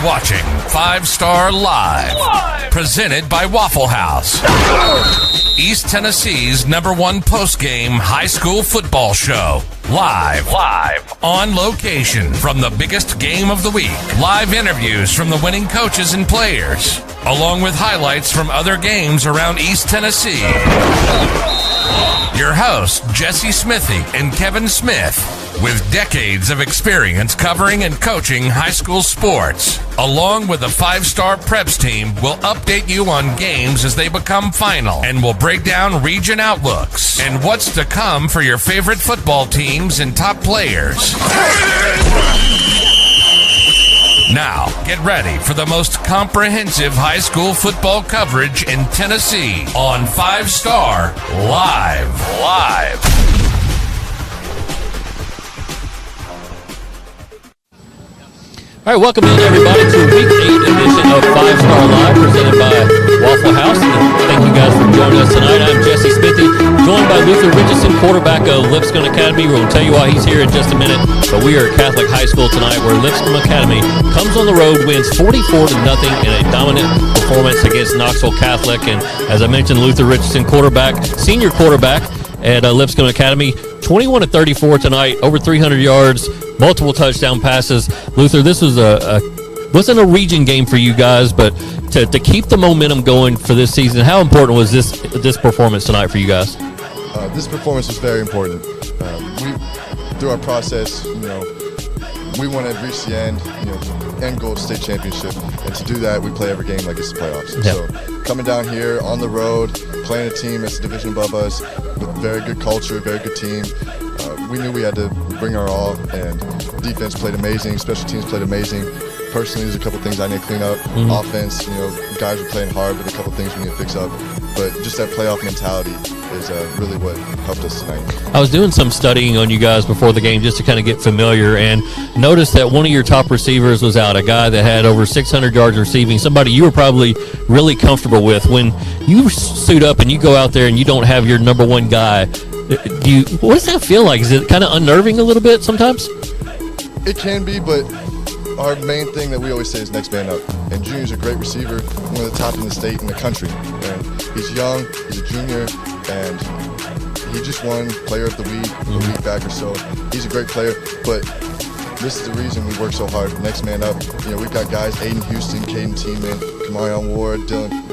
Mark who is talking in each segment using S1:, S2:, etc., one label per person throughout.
S1: watching 5 Star Live, presented by Waffle House, East Tennessee's #1 post-game high school football show. Live on location from the biggest game of the week. Live interviews from the winning coaches and players, along with highlights from other games around East Tennessee. Your hosts, Jesse Smithy and Kevin Smith, with decades of experience covering and coaching high school sports, along with the 5 Star Preps team, will update you on games as they become final, and will break down region outlooks and what's to come for your favorite football teams and top players. Now, get ready for the most comprehensive high school football coverage in Tennessee on 5 Star Live.
S2: All right, welcome in, everybody, to Week 8 edition of 5 Star Live, presented by Waffle House. And thank you guys for joining us tonight. I'm Jesse Smithy, joined by Luther Richardson, quarterback of Lipscomb Academy. We're going to tell you why he's here in just a minute. But we are at Catholic High School tonight, where Lipscomb Academy comes on the road, wins 44-0 in a dominant performance against Knoxville Catholic. And as I mentioned, Luther Richardson, senior quarterback at Lipscomb Academy, 21-34 tonight, over 300 yards, multiple touchdown passes. Luther, this was wasn't a region game for you guys, but to keep the momentum going for this season, how important was this performance tonight for you guys?
S3: This performance was very important. Through our process, we want to reach the end goal of state championship, and to do that, we play every game like it's the playoffs.
S2: Yep.
S3: So coming down here on the road, playing a team that's a division above us, with very good culture, very good team, we knew we had to bring our all, and defense played amazing, special teams played amazing. Personally, there's a couple things I need to clean up. Offense, guys were playing hard, but a couple things we need to fix up. But just that playoff mentality is really what helped us tonight. I
S2: was doing some studying on you guys before the game just to kind of get familiar, and noticed that one of your top receivers was out, a guy that had over 600 yards receiving, somebody you were probably really comfortable with. When you suit up and you go out there and you don't have your #1 guy, what does that feel like? Is it kind of unnerving a little bit sometimes?
S3: It can be, but our main thing that we always say is next man up. And Junior's a great receiver, one of the top in the state and the country. And he's young, he's a junior, and he just won Player of the Week a week back or so. He's a great player, but this is the reason we work so hard. Next man up. We've got guys, Aiden Houston, Caden Tiemann, Kamarion Ward, Dylan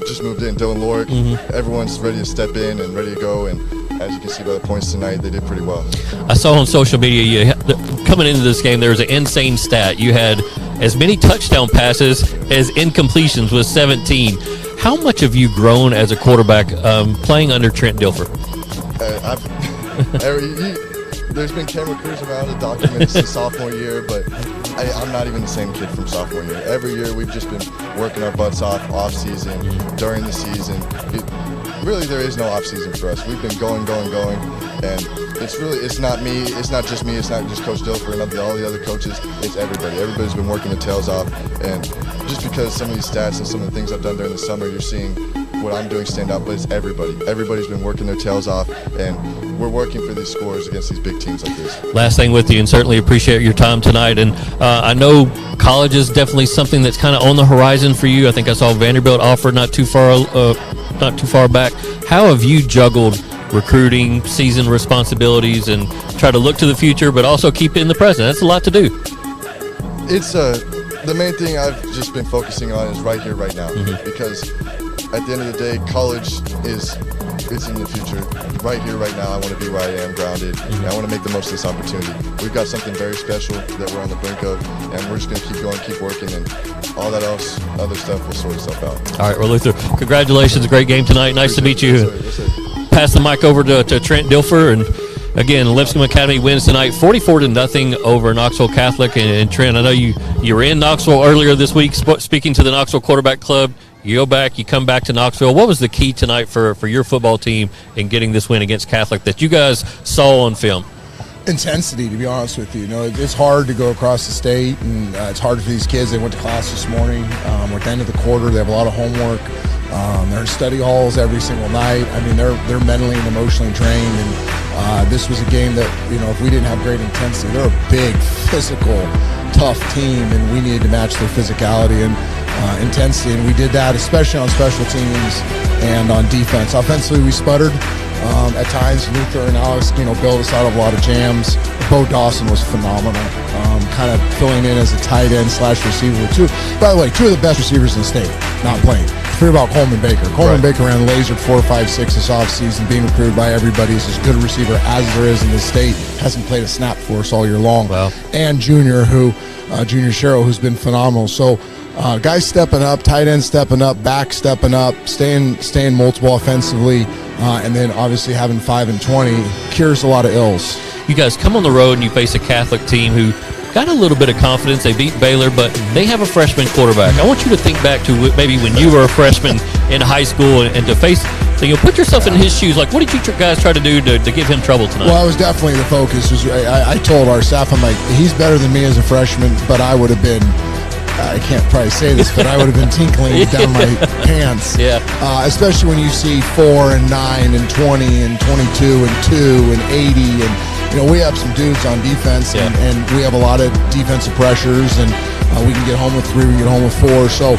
S3: just moved in, Dylan Lorick. Everyone's ready to step in and ready to go, and as you can see by the points tonight, they did pretty well. I
S2: saw on social media, coming into this game, there was an insane stat. You had as many touchdown passes as incompletions with 17. How much have you grown as a quarterback playing under Trent Dilfer?
S3: There's been camera crews around to document it since sophomore year, but I'm not even the same kid from sophomore year. Every year we've just been working our butts off season, during the season. Really, there is no off season for us. We've been going, and it's not me. It's not just me. It's not just Coach Dilfer and all the other coaches. It's everybody. Everybody's been working their tails off, and just because some of these stats and some of the things I've done during the summer, you're seeing what I'm doing stand out, but it's everybody. Everybody's been working their tails off, and we're working for these scores against these big teams like this.
S2: Last thing with you, and certainly appreciate your time tonight. And I know college is definitely something that's kind of on the horizon for you. I think I saw Vanderbilt offer not too far back. How have you juggled recruiting, season responsibilities, and try to look to the future, but also keep it in the present? That's a lot to do.
S3: It's the main thing I've just been focusing on is right here, right now, because at the end of the day, college is in the future. Right here, right now, I want to be where I am, grounded, and I want to make the most of this opportunity. We've got something very special that we're on the brink of, and we're just going to keep going, keep working, and all that other stuff will sort itself out.
S2: All right, well, Luther, congratulations. Great game tonight. Nice to meet you.
S3: Yes, sir.
S2: Pass the mic over to Trent Dilfer, and again, Lipscomb Academy wins tonight 44-0 over Knoxville Catholic. And Trent, I know you were in Knoxville earlier this week speaking to the Knoxville Quarterback Club. You go back, you come back to Knoxville. What was the key tonight for your football team in getting this win against Catholic that you guys saw on film?
S4: Intensity, to be honest with you. It's hard to go across the state, and it's hard for these kids. They went to class this morning. We're at the end of the quarter. They have a lot of homework. They're in study halls every single night. I mean, they're mentally and emotionally trained, and this was a game that, if we didn't have great intensity, they're a big, physical tough team, and we needed to match their physicality and intensity, and we did that, especially on special teams and on defense. Offensively, we sputtered at times. Luther and Alex, bailed us out of a lot of jams. Bo Dawson was phenomenal, kind of filling in as a tight end / receiver. By the way, two of the best receivers in the state not playing. Forget about Coleman Baker. Coleman Baker ran lasered 4, 5, 6 this offseason, being recruited by everybody. He's as good a receiver as there is in the state. Hasn't played a snap for us all year long.
S2: Wow.
S4: And Junior Sherrill, who's been phenomenal. So guys stepping up, tight end stepping up, back stepping up, staying multiple offensively, and then obviously having 5 and 20 cures a lot of ills.
S2: You guys come on the road and you face a Catholic team who got a little bit of confidence. They beat Baylor, but they have a freshman quarterback. I want you to think back to maybe when you were a freshman in high school and to face, so put yourself in his shoes. Like, what did you guys try to do to give him trouble tonight?
S4: Well, it was definitely the focus. I told our staff, I'm like, he's better than me as a freshman, but I would have been, I can't probably say this, but I would have been tinkling down my pants.
S2: Yeah.
S4: Especially when you see 4 and 9 and 20 and 22 and 2 and 80 and we have some dudes on defense, and we have a lot of defensive pressures, and we can get home with 3, we can get home with 4. So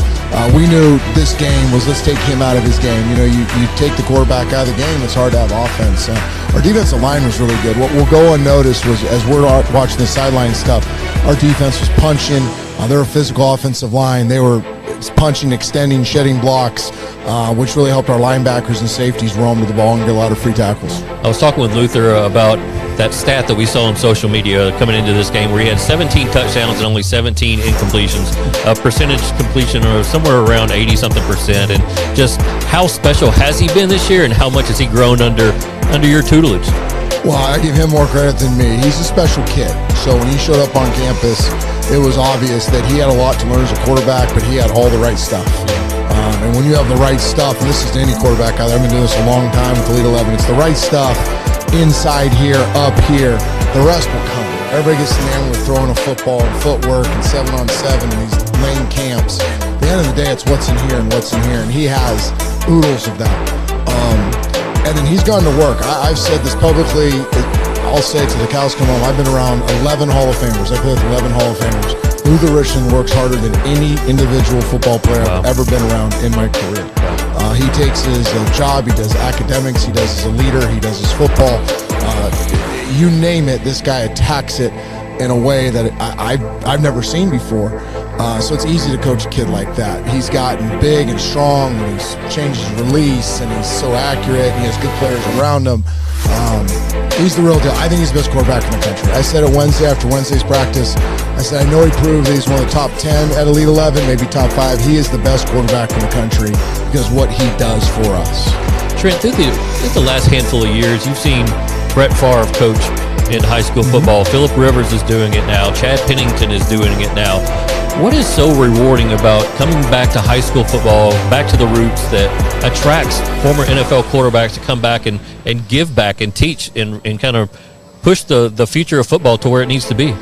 S4: we knew this game was, let's take him out of his game. You take the quarterback out of the game, it's hard to have offense. Our defensive line was really good. What will go unnoticed was, as we're watching the sideline stuff, our defense was punching. They're a physical offensive line. They were punching, extending, shedding blocks, which really helped our linebackers and safeties roam to the ball and get a lot of free tackles.
S2: I was talking with Luther about that stat that we saw on social media coming into this game where he had 17 touchdowns and only 17 incompletions, a percentage completion of somewhere around 80-something%, and just how special has he been this year, and how much has he grown under your tutelage?
S4: Well, I give him more credit than me. He's a special kid. So when he showed up on campus, it was obvious that he had a lot to learn as a quarterback, but he had all the right stuff. And when you have the right stuff, and this is to any quarterback out there, I've been doing this a long time with Elite 11, it's the right stuff inside here, up here. The rest will come. Everybody gets enamored with throwing a football and footwork and 7-on-7 and these lane camps. At the end of the day, it's what's in here and what's in here, and he has oodles of that. And then he's gone to work. I've said this publicly. I'll say it till the cows come home. I've been around 11 Hall of Famers. I played with 11 Hall of Famers. Luther Richardson works harder than any individual football player I've ever been around in my career. He takes his job, he does academics, he does as a leader, he does his football. You name it, this guy attacks it in a way that I've never seen before. So it's easy to coach a kid like that. He's gotten big and strong, and he's changed his release, and he's so accurate, and he has good players around him. He's the real deal. I think he's the best quarterback in the country. I said it Wednesday after Wednesday's practice. I said, I know he proved that he's one of the top 10 at Elite 11, maybe top 5. He is the best quarterback in the country because what he does for us.
S2: Trent, through the last handful of years, you've seen Brett Favre coach in high school football. Phillip Rivers is doing it now. Chad Pennington is doing it now. What is so rewarding about coming back to high school football, back to the roots, that attracts former NFL quarterbacks to come back and give back and teach and kind of push the future of football to where it needs to be?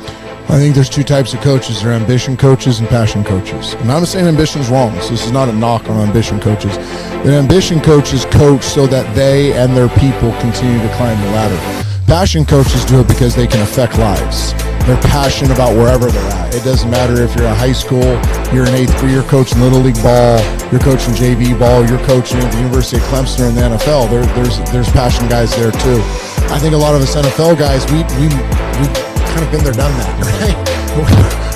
S4: I think there's two types of coaches. There are ambition coaches and passion coaches. And I'm not saying ambition is wrong, so this is not a knock on ambition coaches. The ambition coaches coach so that they and their people continue to climb the ladder. Passion coaches do it because they can affect lives. They're passionate about wherever they're at. It doesn't matter if you're in high school, you're in 8th grade, you're coaching Little League ball, you're coaching JV ball, you're coaching at the University of Clemson or in the NFL. There's passion guys there too. I think a lot of us NFL guys, we kind of been there, done that, right?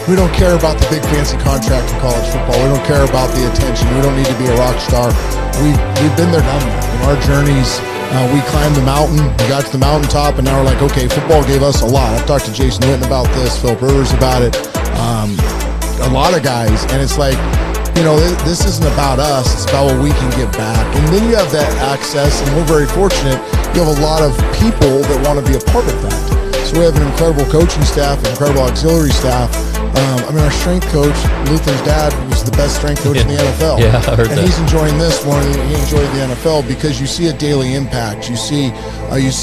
S4: We don't care about the big fancy contract in college football. We don't care about the attention. We don't need to be a rock star. We've been there, done that. In our journeys, we climbed the mountain, we got to the mountaintop, and now we're like, okay, football gave us a lot. I've talked to Jason Witten about this, Phillip Rivers about it, a lot of guys, and it's like, this isn't about us, it's about what we can give back. And then you have that access, and we're very fortunate, you have a lot of people that want to be a part of that. So we have an incredible coaching staff, an incredible auxiliary staff. Our strength coach, Luther's dad, was the best strength coach in the NFL.
S2: Yeah, I heard that.
S4: And he's enjoying this more than he enjoyed the NFL because you see a daily impact. You see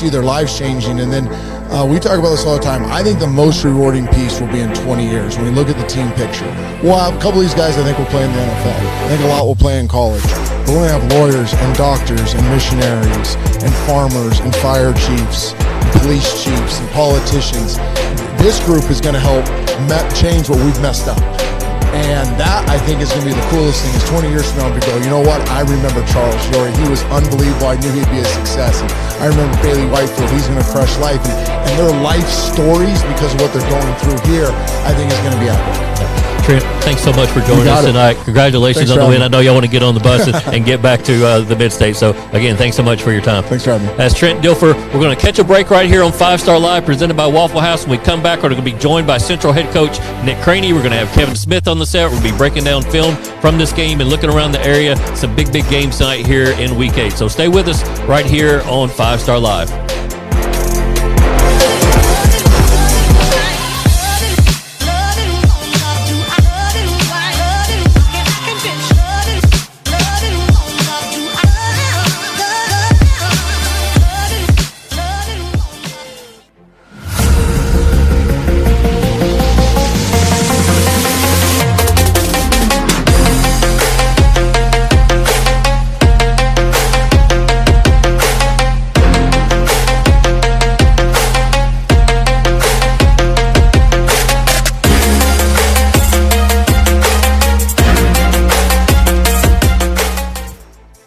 S4: their lives changing. And then we talk about this all the time. I think the most rewarding piece will be in 20 years when we look at the team picture. We'll have a couple of these guys I think will play in the NFL. I think a lot will play in college. But we're going to have lawyers and doctors and missionaries and farmers and fire chiefs, and police chiefs and politicians. this group is going to help change what we've messed up. And that, I think, is going to be the coolest thing is 20 years from now to go, you know what? I remember Charles Shorey. He was unbelievable. I knew he'd be a success. And I remember Bailey Whitefield. He's going to crush life. And their life stories, because of what they're going through here, I think is going to be epic.
S2: Trent, thanks so much for joining us tonight. Congratulations on the win. I know y'all want to get on the bus and get back to the Mid-State. So, again, thanks so much for your time.
S4: Thanks for having me.
S2: That's Trent Dilfer. We're going to catch a break right here on 5 Star Live, presented by Waffle House. When we come back, we're going to be joined by Central head coach Nick Craney. We're going to have Kevin Smith on the set. We'll be breaking down film from this game and looking around the area. Some big games tonight here in Week 8. So stay with us right here on 5 Star Live.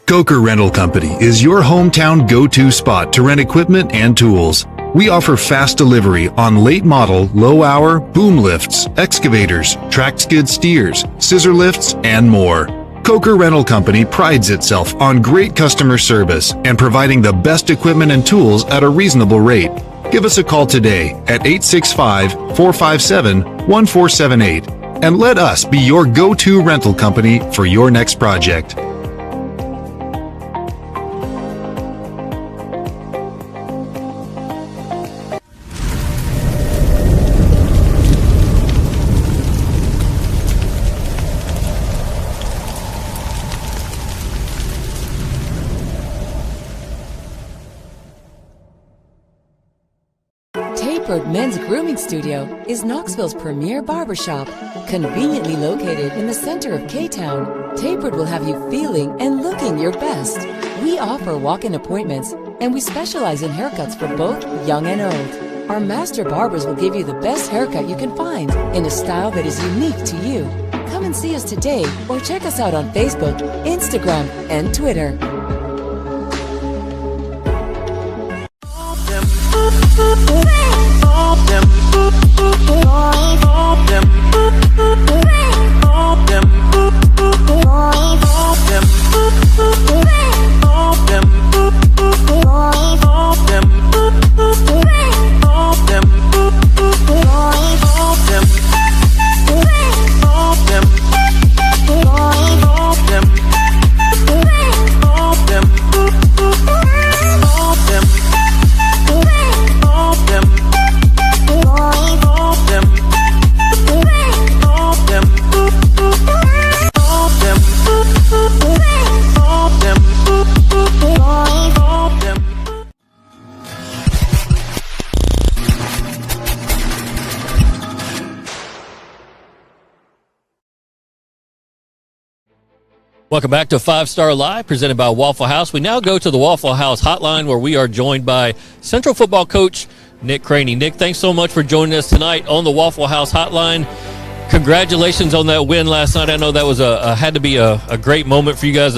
S5: Coker Rental Company is your hometown go-to spot to rent equipment and tools. We offer fast delivery on late model, low hour, boom lifts, excavators, tracked skid steers, scissor lifts, and more. Coker Rental Company prides itself on great customer service and providing the best equipment and tools at a reasonable rate. Give us a call today at 865-457-1478 and let us be your go-to rental company for your next project.
S6: Tapered Men's Grooming Studio is Knoxville's premier barbershop. Conveniently located in the center of K-Town, Tapered will have you feeling and looking your best. We offer walk-in appointments, and we specialize in haircuts for both young and old. Our master barbers will give you the best haircut you can find in a style that is unique to you. Come and see us today or check us out on Facebook, Instagram, and Twitter.
S2: Welcome back to 5 Star Live, presented by Waffle House. We now go to the Waffle House hotline, where we are joined by Central football coach Nick Craney. Nick, thanks so much for joining us tonight on the Waffle House hotline. Congratulations on that win last night. I know that was had to be a great moment for you guys.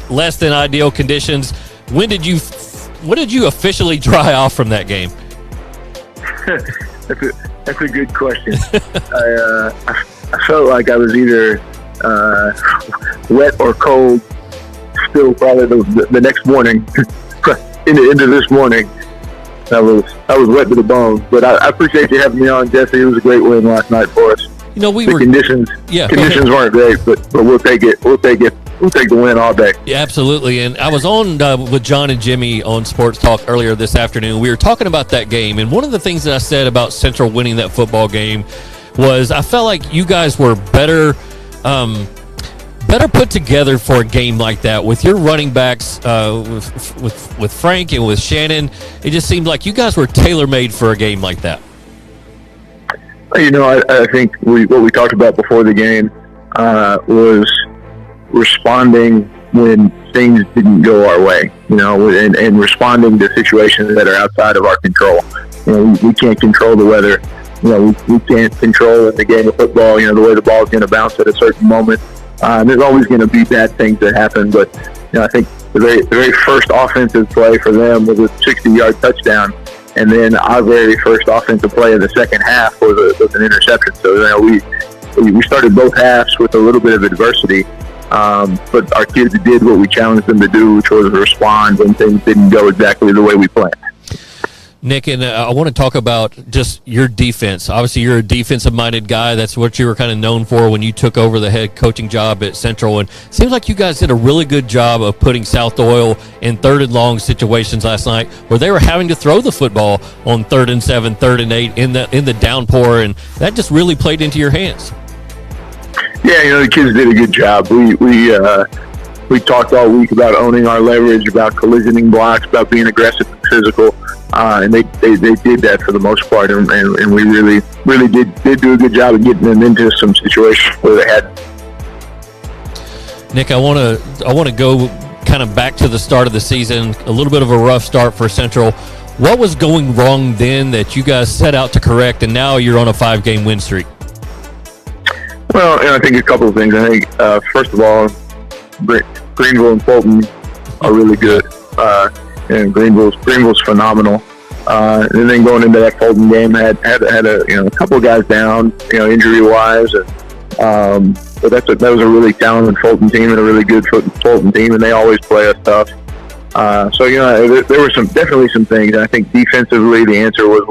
S2: Less than ideal conditions. When did you officially dry off from that game?
S7: That's a good question. I felt like I was either wet or cold still probably the next morning into this morning. I was wet to the bone, but I appreciate you having me on, Jesse. It was a great win last night for us.
S2: You know,
S7: conditions weren't great, but we'll take it. We'll take the win all day.
S2: Yeah, absolutely. And I was on with John and Jimmy on Sports Talk earlier this afternoon. We were talking about that game, and one of the things that I said about Central winning that football game was I felt like you guys were better put together for a game like that with your running backs, with Frank and with Shannon. It just seemed like you guys were tailor-made for a game like that.
S7: You know, I think what we talked about before the game was responding when things didn't go our way, you know, and responding to situations that are outside of our control. You know, we can't control the weather. we can't control in the game of football, the way the ball is going to bounce at a certain moment. There's always going to be bad things that happen, but I think the very first offensive play for them was a 60-yard touchdown, and then our very first offensive play in the second half was an interception. So we started both halves with a little bit of adversity, but our kids did what we challenged them to do, which was respond when things didn't go exactly the way we planned.
S2: Nick, and I want to talk about just your defense. Obviously, you're a defensive-minded guy. That's what you were kind of known for when you took over the head coaching job at Central. And it seems like you guys did a really good job of putting South Doyle in 3rd and long situations last night where they were having to throw the football on 3rd and 7, 3rd and 8 in the downpour, and that just really played into your hands.
S7: Yeah, the kids did a good job. We talked all week about owning our leverage, about collisioning blocks, about being aggressive and physical. And they did that for the most part, and we really did do a good job of getting them into some situations where they had.
S2: Nick, I want to go kind of back to the start of the season. A little bit of a rough start for Central. What was going wrong then that you guys set out to correct, and now you're on a 5-game win streak?
S7: Well, I think a couple of things. I think first of all, Greenville and Fulton are really good. And Greenville's phenomenal. And then going into that Fulton game, had a couple of guys down, injury wise, and but that was a really talented Fulton team and a really good Fulton team, and they always play us tough. So there were definitely some things. And I think defensively, the answer was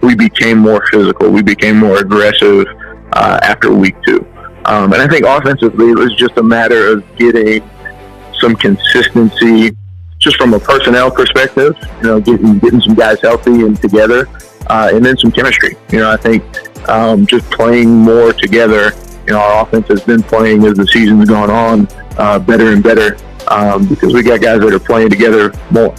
S7: we became more physical, we became more aggressive after week 2, and I think offensively it was just a matter of getting some consistency. Just from a personnel perspective, getting some guys healthy and together, and then some chemistry. I think just playing more together. Our offense has been playing as the season's gone on better and better because we got guys that are playing together more.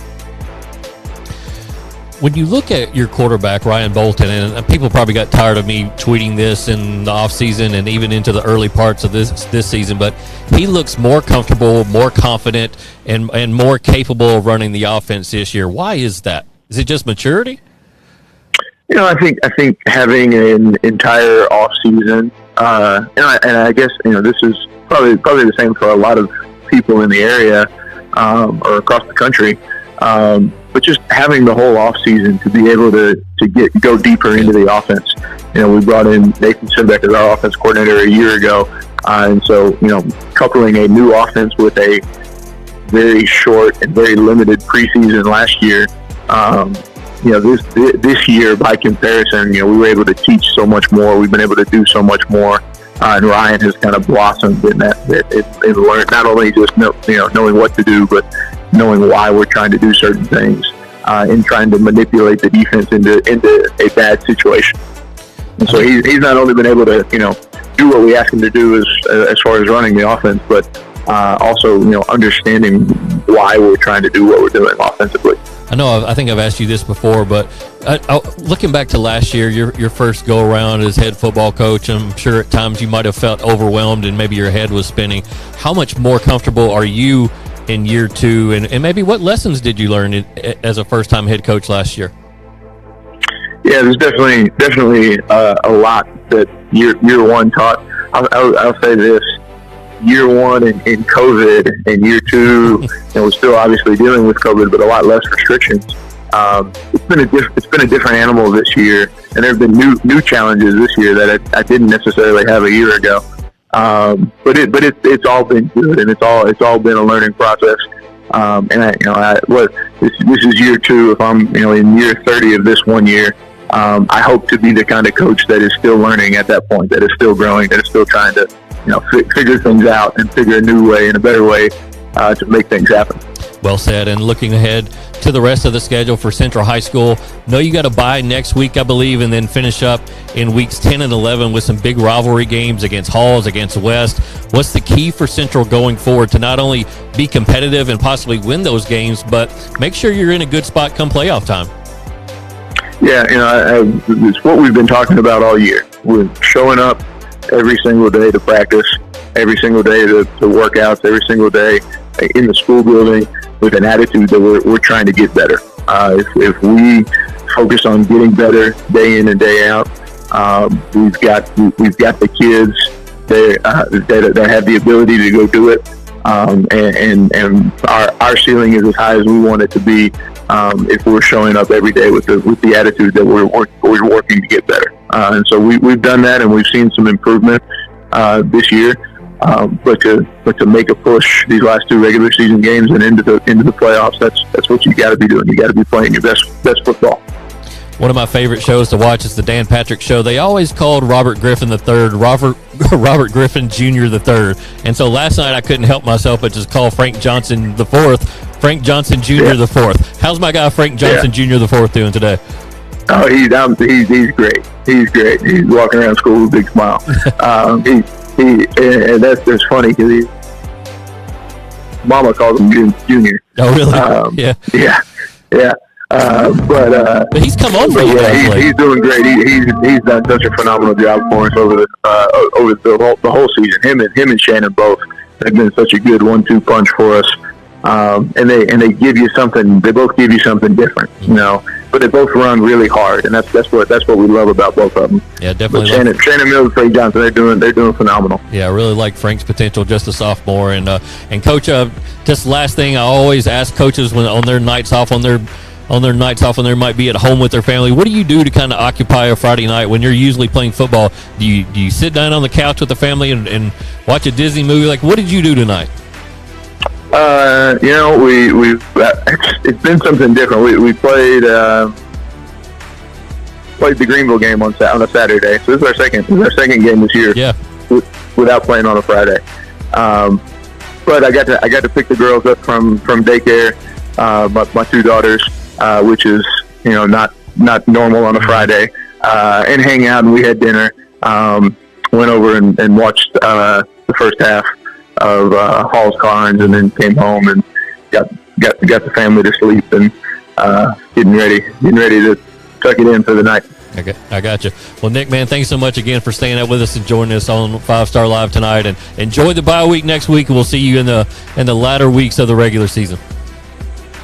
S2: When you look at your quarterback, Ryan Bolton, and people probably got tired of me tweeting this in the offseason and even into the early parts of this season, but he looks more comfortable, more confident, and more capable of running the offense this year. Why is that? Is it just maturity?
S7: I think having an entire offseason, and I guess this is probably the same for a lot of people in the area or across the country. But just having the whole off season to be able to go deeper into the offense. We brought in Nathan Simbeck as our offense coordinator a year ago, and so coupling a new offense with a very short and very limited preseason last year. This year by comparison, we were able to teach so much more. We've been able to do so much more, and Ryan has kind of blossomed in that. It learned not only just knowing what to do, but knowing why we're trying to do certain things, and trying to manipulate the defense into a bad situation. And so he's not only been able to do what we ask him to do as far as running the offense, but also understanding why we're trying to do what we're doing offensively.
S2: I think I've asked you this before, but looking back to last year, your first go around as head football coach, I'm sure at times you might have felt overwhelmed and maybe your head was spinning. How much more comfortable are you in year 2, and maybe what lessons did you learn as a first-time head coach last year?
S7: Yeah, there's definitely a lot that year 1 taught. I'll say this: year 1 in COVID, and year 2, we're still obviously dealing with COVID, but a lot less restrictions. It's been a different animal this year, and there have been new challenges this year that I didn't necessarily have a year ago. But it's all been good, and it's all been a learning process. This is year 2. If I'm in year 30 of this 1 year, I hope to be the kind of coach that is still learning at that point, that is still growing, that is still trying to figure things out and figure a new way and a better way to make things happen.
S2: Well said. And looking ahead to the rest of the schedule for Central High School, know you got a bye next week, I believe, and then finish up in weeks 10 and 11 with some big rivalry games against Halls, against West. What's the key for Central going forward to not only be competitive and possibly win those games, but make sure you're in a good spot come playoff time?
S7: Yeah, it's what we've been talking about all year. We're showing up every single day to practice, every single day to workouts, every single day in the school building with an attitude that we're trying to get better. If we focus on getting better day in and day out, We've got the kids that have the ability to go do it, and our ceiling is as high as we want it to be. If we're showing up every day with the attitude that we're working to get better, and so we've done that, and we've seen some improvement this year. But to make a push these last 2 regular season games and into the playoffs, that's what you got to be doing. You got to be playing your best football.
S2: One of my favorite shows to watch is the Dan Patrick Show. They always called Robert Griffin III Robert Griffin Jr. III. And so last night I couldn't help myself but just call Frank Johnson IV Frank Johnson Jr. IV. How's my guy Frank Johnson Jr. IV doing today?
S7: Oh, he's great. He's great. He's walking around school with a big smile. And that's funny because Mama calls him Junior.
S2: Oh, really?
S7: Yeah. But
S2: he's come on for you guys.
S7: He's doing great. He's done such a phenomenal job for us over the whole season. Him and Shannon both have been such a good 1-2 punch for us. And they give you something. They both give you something different, you know. But they both run really hard, and that's what we love about both of them.
S2: Yeah, definitely.
S7: But Shannon Mills and Frank Johnson, they're doing phenomenal.
S2: Yeah, I really like Frank's potential, just a sophomore. And Coach, just last thing, I always ask coaches when on their nights off, when they might be at home with their family, what do you do to kind of occupy a Friday night when you're usually playing football? Do you sit down on the couch with the family and watch a Disney movie? Like, what did you do tonight?
S7: It's been something different. We played the Greenville game on a Saturday. So this is our second game this year.
S2: Yeah.
S7: Without playing on a Friday. But I got to pick the girls up from daycare. My 2 daughters, which is not normal on a Friday, and hang out, and we had dinner. Went over and watched the first half of Hall's Carnes, and then came home and got the family to sleep and getting ready to tuck it in for the night.
S2: Okay, I got you. Well, Nick, man, thanks so much again for staying up with us and joining us on 5 Star Live tonight. And enjoy the bye week next week, and we'll see you in the latter weeks of the regular season.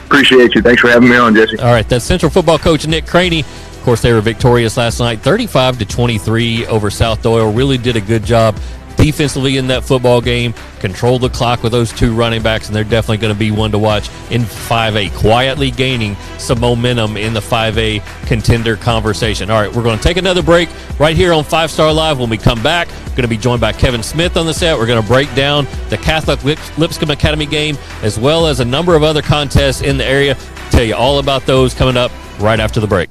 S7: Appreciate you. Thanks for having me on, Jesse.
S2: All right, that's Central football coach Nick Craney. Of course, they were victorious last night, 35-23 over South Doyle. Really did a good job defensively in that football game, controlled the clock with those 2 running backs, and they're definitely going to be one to watch in 5A, quietly gaining some momentum in the 5A contender conversation. All right, we're going to take another break right here on 5 Star Live. When we come back, we're going to be joined by Kevin Smith on the set. We're going to break down the Catholic Lipscomb Academy game, as well as a number of other contests in the area. Tell you all about those coming up right after the break.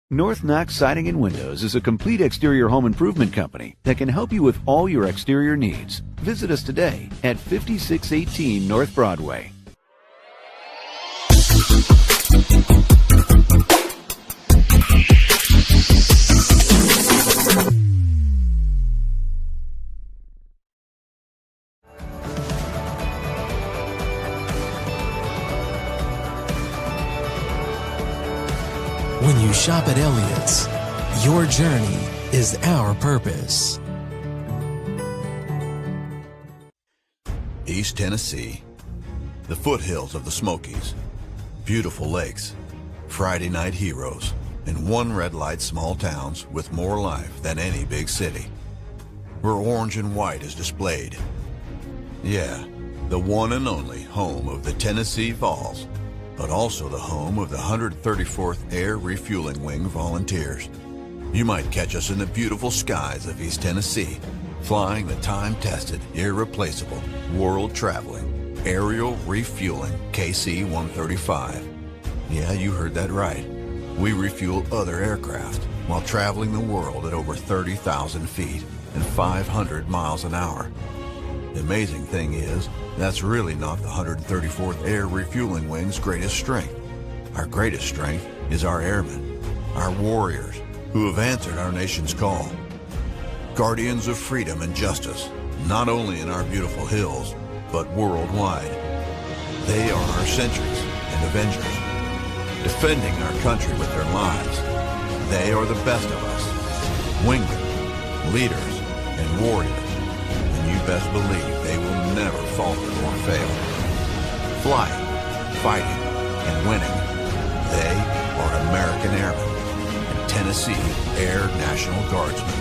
S8: North Knox Siding and Windows is a complete exterior home improvement company that can help you with all your exterior needs. Visit us today at 5618 North Broadway.
S9: When you shop at Elliott's, your journey is our purpose.
S10: East Tennessee, the foothills of the Smokies, beautiful lakes, Friday night heroes, and one red light small towns with more life than any big city, where orange and white is displayed. Yeah, the one and only home of the Tennessee Vols, but also the home of the 134th Air Refueling Wing Volunteers. You might catch us in the beautiful skies of East Tennessee, flying the time-tested, irreplaceable, world-traveling, aerial refueling KC-135. Yeah, you heard that right. We refuel other aircraft while traveling the world at over 30,000 feet and 500 miles an hour. The amazing thing is, that's really not the 134th Air Refueling Wing's greatest strength. Our greatest strength is our airmen, our warriors, who have answered our nation's call. Guardians of freedom and justice, not only in our beautiful hills, but worldwide. They are our sentries and avengers, defending our country with their lives. They are the best of us, wingmen, leaders, and warriors, and you best believe they will never falter or fail. Flying, fighting, and winning, they are American Airmen and Tennessee Air National Guardsmen.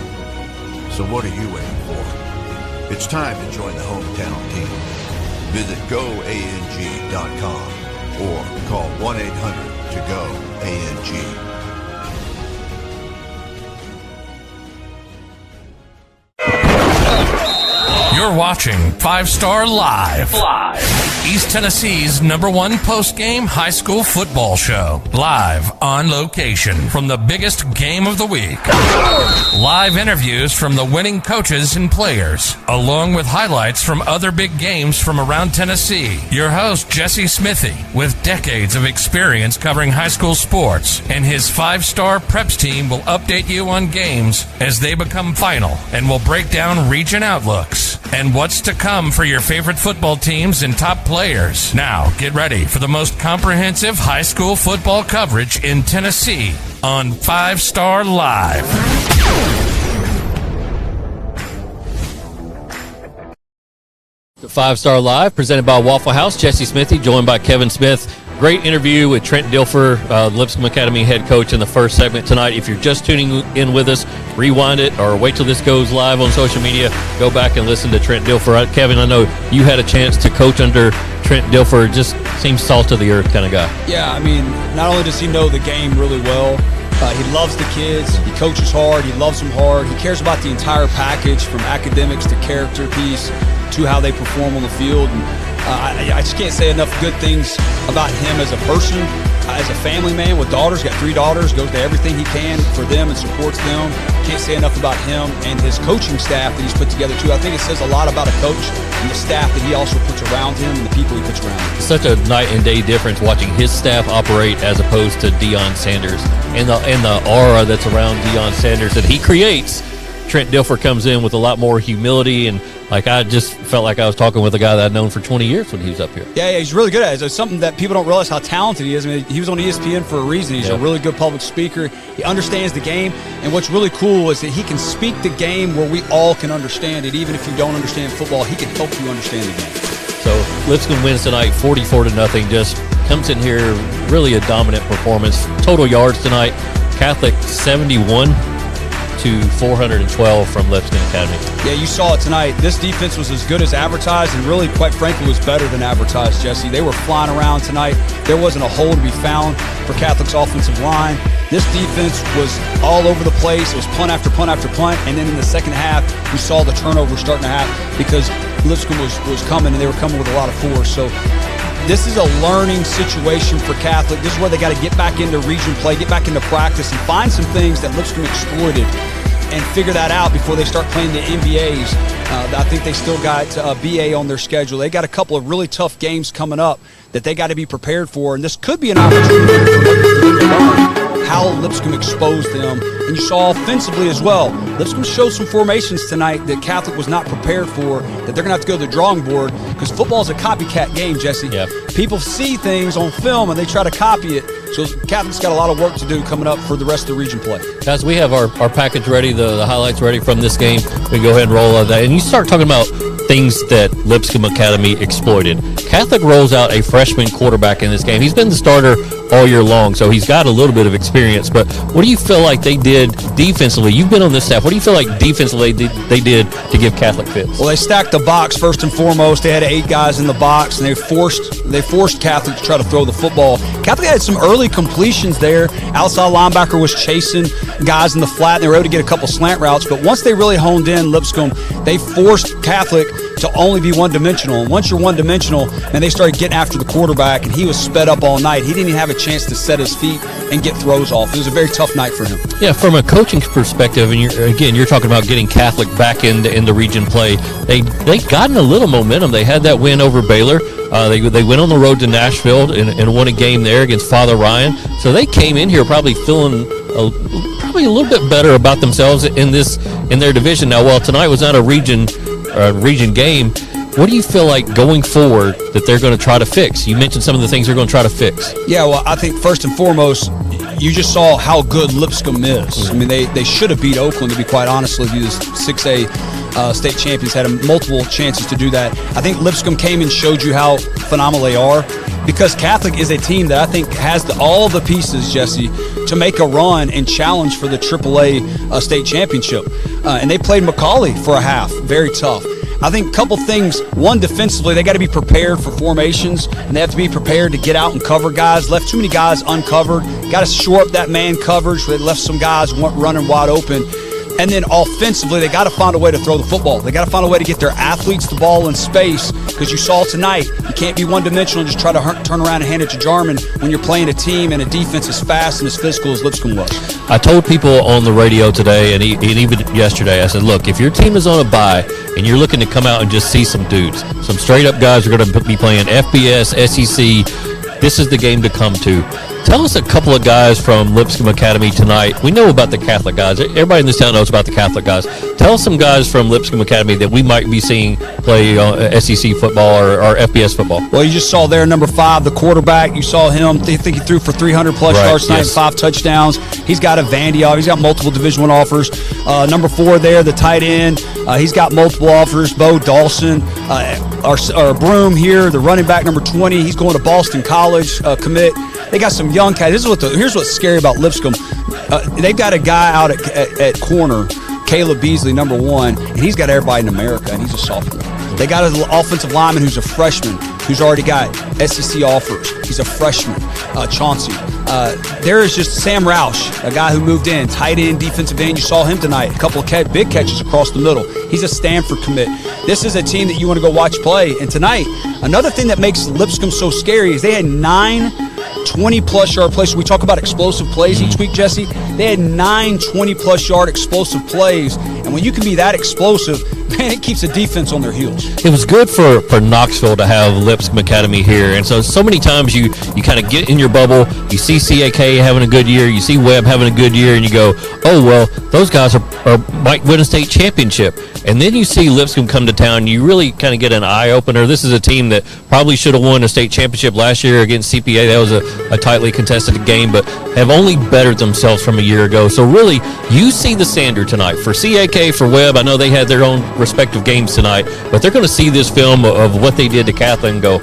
S10: So what are you waiting for? It's time to join the hometown team. Visit goang.com or call 1-800-TO-GO-ANG.
S1: You're watching 5 Star Live. East Tennessee's #1 post-game high school football show. Live on location from the biggest game of the week. Live interviews from the winning coaches and players, along with highlights from other big games from around Tennessee. Your host, Jesse Smithy, with decades of experience covering high school sports, and his 5-star preps team will update you on games as they become final, and will break down region outlooks and what's to come for your favorite football teams and top players. Now, get ready for the most comprehensive high school football coverage in Tennessee on 5 Star Live.
S2: The 5 Star Live, presented by Waffle House. Jesse Smithy, joined by Kevin Smith. Great interview with Trent Dilfer, Lipscomb Academy head coach, in the first segment tonight. If you're just tuning in with us, rewind it or wait till this goes live on social media. Go back and listen to Trent Dilfer. Kevin, I know you had a chance to coach under Trent Dilfer. Just seems salt of the earth kind of guy.
S11: Yeah, I mean, not only does he know the game really well, he loves the kids. He coaches hard. He loves them hard. He cares about the entire package, from academics to character piece to how they perform on the field. And I just can't say enough good things about him as a person, as a family man with daughters. Got 3 daughters, goes to everything he can for them and supports them. Can't say enough about him and his coaching staff that he's put together too. I think it says a lot about a coach and the staff that he also puts around him and the people he puts around him.
S2: Such a night and day difference watching his staff operate as opposed to Deion Sanders, and the aura that's around Deion Sanders that he creates. Trent Dilfer comes in with a lot more humility, and I just felt like I was talking with a guy that I'd known for 20 years when he was up here.
S11: Yeah, he's really good at it. It's something that people don't realize how talented he is. I mean, he was on ESPN for a reason. He's a really good public speaker. He understands the game, and what's really cool is that he can speak the game where we all can understand it. Even if you don't understand football, he can help you understand the game.
S2: So Lipscomb wins tonight 44-0. Just comes in here, really a dominant performance. Total yards tonight, Catholic 71 to 412 from Lipscomb Academy.
S11: Yeah, you saw it tonight. This defense was as good as advertised, and really, quite frankly, was better than advertised, Jesse. They were flying around tonight. There wasn't a hole to be found for Catholic's offensive line. This defense was all over the place. It was punt after punt after punt, and then in the second half, you saw the turnover starting to happen because Lipscomb was coming, and they were coming with a lot of force. So this is a learning situation for Catholic. This is where they got to get back into region play, get back into practice, and find some things that Lipscomb exploited and figure that out before they start playing the NBAs. I think they still got BA on their schedule. They got a couple of really tough games coming up that they got to be prepared for, and this could be an opportunity for them to learn how Lipscomb exposed them. And you saw offensively as well. Lipscomb showed some formations tonight that Catholic was not prepared for, that they're going to have to go to the drawing board, because football is a copycat game, Jesse.
S2: Yep.
S11: People see things on film and they try to copy it. So Catholic's got a lot of work to do coming up for the rest of the region play.
S2: Guys, we have our package ready, the highlights ready from this game. We can go ahead and roll that. And you start talking about things that Lipscomb Academy exploited. Catholic rolls out a freshman quarterback in this game. He's been the starter all year long, so he's got a little bit of experience. But what do you feel like they did defensively? You've been on this staff. What do you feel like defensively they did to give Catholic fits?
S11: Well, they stacked the box first and foremost. They had 8 guys in the box, and they forced Catholic to try to throw the football. Catholic had some early completions there. Outside linebacker was chasing guys in the flat, and they were able to get a couple slant routes. But once they really honed in, Lipscomb, they forced Catholic to only be one-dimensional. And once you're one-dimensional, and they started getting after the quarterback, and he was sped up all night, he didn't even have a chance to set his feet and get throws off. It was a very tough night for him.
S2: Yeah, from a coaching perspective, and you're talking about getting Catholic back in the region play. They gotten a little momentum. They had that win over Baylor. They went on the road to Nashville and won a game there against Father Ryan. So they came in here probably feeling probably a little bit better about themselves in their division. Now, while tonight was not a region game, what do you feel like going forward that they're going to try to fix? You mentioned some of the things they're going to try to fix.
S11: Yeah, well, I think first and foremost, you just saw how good Lipscomb is. I mean, they should have beat Oakland, to be quite honest with you. The 6A state champions had multiple chances to do that. I think Lipscomb came and showed you how phenomenal they are, because Catholic is a team that I think has all the pieces, Jesse, to make a run and challenge for the AAA state championship. And they played McCauley for a half. Very tough. I think a couple things. One, defensively, they got to be prepared for formations, and they have to be prepared to get out and cover guys. Left too many guys uncovered. Got to shore up that man coverage. They left some guys running wide open. And then offensively, they got to find a way to throw the football. They got to find a way to get their athletes the ball in space, because you saw tonight, you can't be one-dimensional and just try to turn around and hand it to Jarman when you're playing a team and a defense as fast and as physical as Lipscomb was.
S2: I told people on the radio today and even yesterday, I said, look, if your team is on a bye and you're looking to come out and just see some dudes, some straight-up guys who are going to be playing FBS, SEC, this is the game to come to. Tell us a couple of guys from Lipscomb Academy tonight. We know about the Catholic guys. Everybody in this town knows about the Catholic guys. Tell us some guys from Lipscomb Academy that we might be seeing play SEC football or FBS football.
S11: Well, you just saw there number 5, the quarterback. You saw him. I think he threw for 300-plus yards tonight, 5 touchdowns. He's got a Vandy off. He's got multiple Division I offers. Number 4 there, the tight end. He's got multiple offers. Bo Dawson. Our Broom here, the running back, number 20. He's going to Boston College commit. They got some young guys. Here's what's scary about Lipscomb. They've got a guy out at corner, Caleb Beasley, number 1, and he's got everybody in America, and he's a sophomore. They got an offensive lineman who's a freshman, who's already got SEC offers. He's a freshman, Chauncey. There is just Sam Roush, a guy who moved in, tight end, defensive end. You saw him tonight, a couple of big catches across the middle. He's a Stanford commit. This is a team that you want to go watch play. And tonight, another thing that makes Lipscomb so scary is they had 9 20-plus yard plays. We talk about explosive plays each week, Jesse. They had 9 20-plus yard explosive plays. And when you can be that explosive, man, it keeps the defense on their heels.
S2: It was good for Knoxville to have Lipscomb Academy here. And so many times you kind of get in your bubble, you see CAK having a good year, you see Webb having a good year, and you go, oh, well, those guys might win a state championship. And then you see Lipscomb come to town, and you really kind of get an eye-opener. This is a team that probably should have won a state championship last year against CPA. That was a tightly contested game, but have only bettered themselves from a year ago. So really, you see the standard tonight. For CAK, for Webb, I know they had their own respective games tonight, but they're going to see this film of what they did to Catholic and go,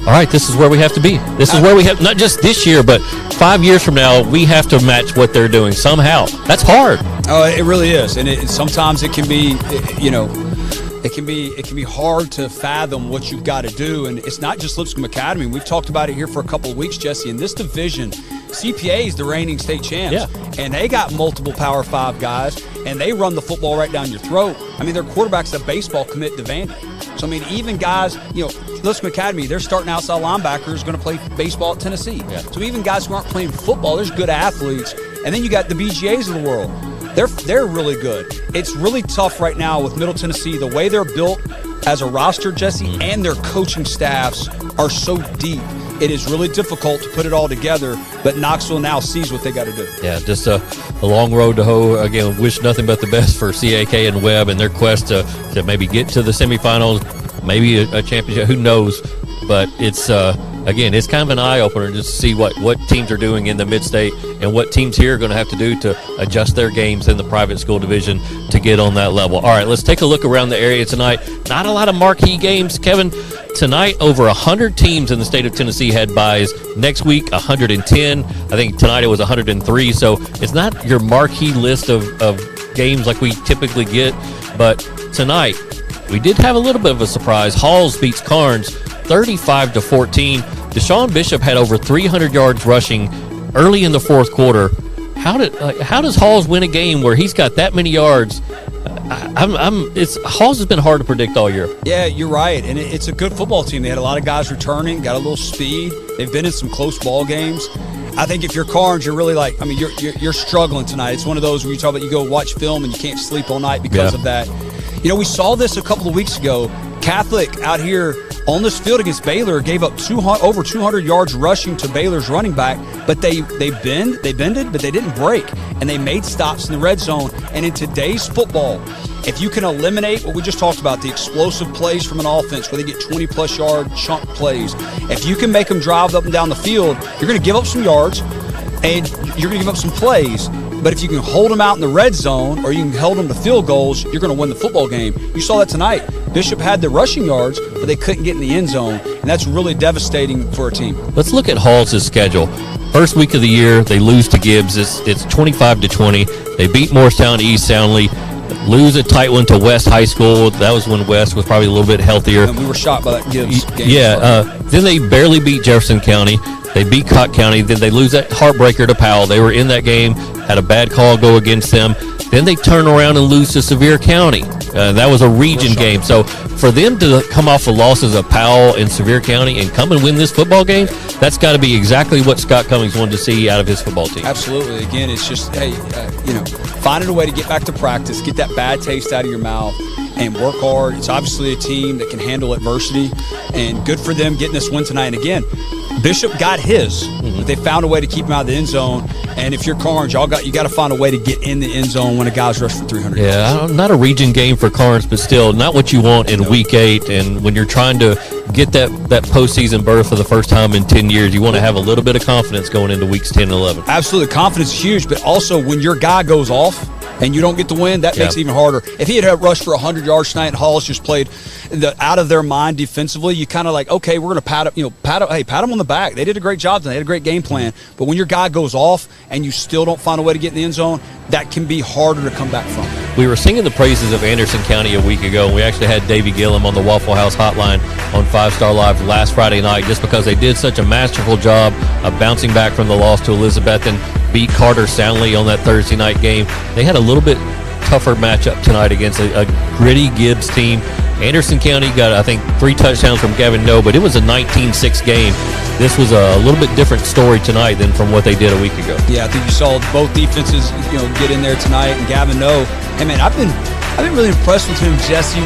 S2: all right, this is where we have to be. This is where we have, not just this year, but 5 years from now, we have to match what they're doing somehow. That's hard.
S11: Oh, it really is. And sometimes it can be, it can be hard to fathom what you've got to do. And it's not just Lipscomb Academy. We've talked about it here for a couple of weeks, Jesse. In this division, CPA is the reigning state champs. Yeah. And they got multiple Power 5 guys, and they run the football right down your throat. I mean, their quarterback's a baseball commit to Vandy. So, I mean, even guys, Lipscomb Academy, their starting outside linebacker is going to play baseball at Tennessee. Yeah. So even guys who aren't playing football, there's good athletes. And then you got the BGAs of the world. They're really good. It's really tough right now with Middle Tennessee. The way they're built as a roster, Jesse, and their coaching staffs are so deep. It is really difficult to put it all together, but Knoxville now sees what they got to do.
S2: Yeah, just a long road to hoe. Again, wish nothing but the best for CAK and Webb and their quest to maybe get to the semifinals, maybe a championship. Who knows? But it's again, it's kind of an eye-opener just to see what teams are doing in the mid-state and what teams here are going to have to do to adjust their games in the private school division to get on that level. All right, let's take a look around the area tonight. Not a lot of marquee games, Kevin. Tonight, over 100 teams in the state of Tennessee had byes. Next week, 110. I think tonight it was 103. So it's not your marquee list of games like we typically get. But tonight, we did have a little bit of a surprise. Halls beats Carnes 35-14. Deshaun Bishop had over 300 yards rushing early in the fourth quarter. How does Halls win a game where he's got that many yards Halls has been hard to predict all year.
S11: Yeah, you're right, and it's a good football team. They had a lot of guys returning, got a little speed. They've been in some close ball games. I think if you're Carnes, you're really like, I mean, you're struggling tonight. It's one of those where you talk about you go watch film and you can't sleep all night because of that. You know, we saw this a couple of weeks ago. Catholic out here on this field against Baylor gave up over 200 yards rushing to Baylor's running back, but they bended, but they didn't break, and they made stops in the red zone. And in today's football, if you can eliminate what we just talked about, the explosive plays from an offense where they get 20-plus yard chunk plays, if you can make them drive up and down the field, you're going to give up some yards, and you're going to give up some plays. But if you can hold them out in the red zone or you can hold them to field goals, you're going to win the football game. You saw that tonight. Bishop had the rushing yards, but they couldn't get in the end zone, and that's really devastating for a team.
S2: Let's look at Halls' schedule. First week of the year, they lose to Gibbs. It's 25-20. They beat Morristown East soundly. Lose a tight one to West High School. That was when West was probably a little bit healthier.
S11: And we were shocked by that Gibbs game.
S2: Yeah. Then they barely beat Jefferson County. They beat Cott County. Then they lose that heartbreaker to Powell. They were in that game, had a bad call go against them. Then they turn around and lose to Sevier County. That was a region game. So for them to come off the losses of Powell and Sevier County and come and win this football game, that's got to be exactly what Scott Cummings wanted to see out of his football team.
S11: Absolutely. Again, it's just, hey, finding a way to get back to practice, get that bad taste out of your mouth, and work hard. It's obviously a team that can handle adversity, and good for them getting this win tonight. And again, Bishop got his, but they found a way to keep him out of the end zone. And if you're Carnes, you got to find a way to get in the end zone when a guy's rushed for 300 yards.
S2: Yeah, not a region game for Carnes, but still not what you want in Week 8. And when you're trying to get that postseason berth for the first time in 10 years, you want to have a little bit of confidence going into Weeks 10 and 11.
S11: Absolutely. Confidence is huge, but also when your guy goes off and you don't get the win, that makes it even harder. If he had rushed for 100 yards tonight and Halls just played out of their mind defensively, you kind of like, okay, we're going to pat them on the back. They did a great job tonight. They had a great game plan. But when your guy goes off and you still don't find a way to get in the end zone, that can be harder to come back from.
S2: We were singing the praises of Anderson County a week ago, and we actually had Davey Gillum on the Waffle House hotline on 5 Star Live last Friday night just because they did such a masterful job of bouncing back from the loss to Elizabethton, beat Carter soundly on that Thursday night game. They had a little bit tougher matchup tonight against a gritty Gibbs team. Anderson County got, I think, 3 touchdowns from Gavin No, but it was a 19-6 game. This was a little bit different story tonight than from what they did a week ago.
S11: Yeah, I think you saw both defenses, get in there tonight. And Gavin No, hey man, I've been really impressed with him, Jesse,